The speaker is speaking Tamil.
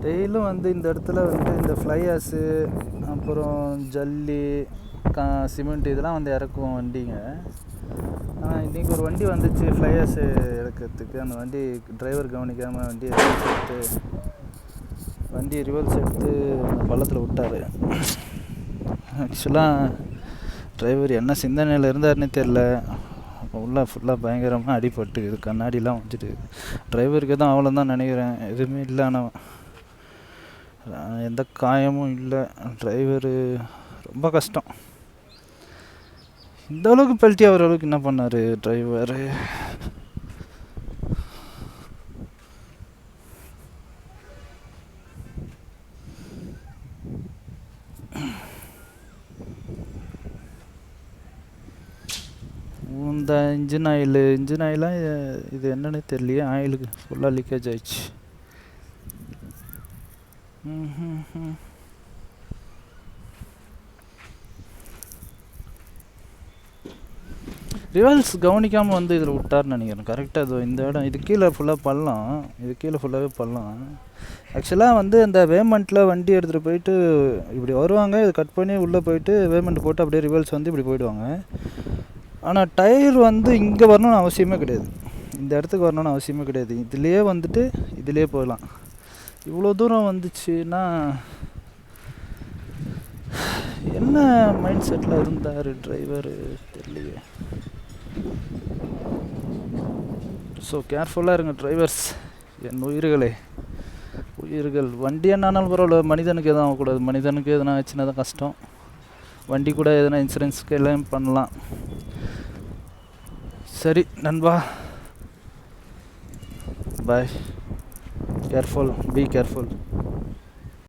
டெய்லியும் வந்து இந்த இடத்துல வந்து இந்த ஃப்ளை ஆஷு, அப்புறம் ஜல்லி, சிமெண்ட் இதெல்லாம் வந்து இறக்குவோம் வண்டிங்க. ஆனால் இன்றைக்கி ஒரு வண்டி வந்துச்சு ஃப்ளை ஆஷு இறக்கிறதுக்கு. அந்த வண்டி டிரைவர் கவனிக்காமல் வண்டியை ரிவர்ஸ் எடுத்து அந்த பள்ளத்தில் விட்டார். ஆக்சுவலாக டிரைவர் என்ன சிந்தனையில் இருந்தாருன்னு தெரில. உள்ளே ஃபுல்லாக பயங்கரமாக அடிபட்டுக்குது, கண்ணாடிலாம் வச்சுட்டு. டிரைவருக்கு தான் அவ்வளோ தான் நினைக்கிறேன், எதுவுமே இல்லை. ஆனால் எந்த காயமும் இல்லை. டிரைவரு ரொம்ப கஷ்டம். இந்த அளவுக்கு பெல்ட்டி ஆகிற அளவுக்கு என்ன பண்ணார் டிரைவரு? இந்த இன்ஜின் ஆயிலாம் இது என்னன்னு தெரியலையே. ஆயிலுக்கு ஃபுல்லாக லீக்கேஜ் ஆயிடுச்சு. ரிவல்ஸ் கவனிக்காமல் வந்து இதில் விட்டார்னு நினைக்கிறேன். கரெக்டாக இது இந்த இடம் இது கீழே ஃபுல்லாக பள்ளம். இது கீழே ஃபுல்லாகவே பள்ளம். ஆக்சுவலாக வந்து அந்த வேமெண்ட்டில் வண்டி எடுத்துகிட்டு போயிட்டு இப்படி வருவாங்க, இது கட் பண்ணி உள்ளே போயிட்டு வேமெண்ட் போட்டு அப்படியே ரிவல்ஸ் வந்து இப்படி போயிடுவாங்க. ஆனால் டயர் வந்து இங்கே வரணும்னு அவசியமே கிடையாது, இந்த இடத்துக்கு வரணும்னு அவசியமே கிடையாது. இதுலேயே வந்துட்டு இதுலேயே போயிடலாம். இவ்வளோ தூரம் வந்துச்சுன்னா என்ன மைண்ட் செட்டில் இருந்தார் டிரைவரு தெரியலையே. ஸோ கேர்ஃபுல்லாக இருங்க டிரைவர்ஸ், என் உயிர்கள். வண்டி என்னானாலும் பரவாயில்ல, மனிதனுக்கு எதுவும் ஆகக்கூடாது. மனிதனுக்கு எதனா ஆச்சுன்னா தான் கஷ்டம். வண்டி கூட எதனா இன்சூரன்ஸ்க்கு எல்லாம் பண்ணலாம். சரி நண்பா, பாய். Careful, be careful.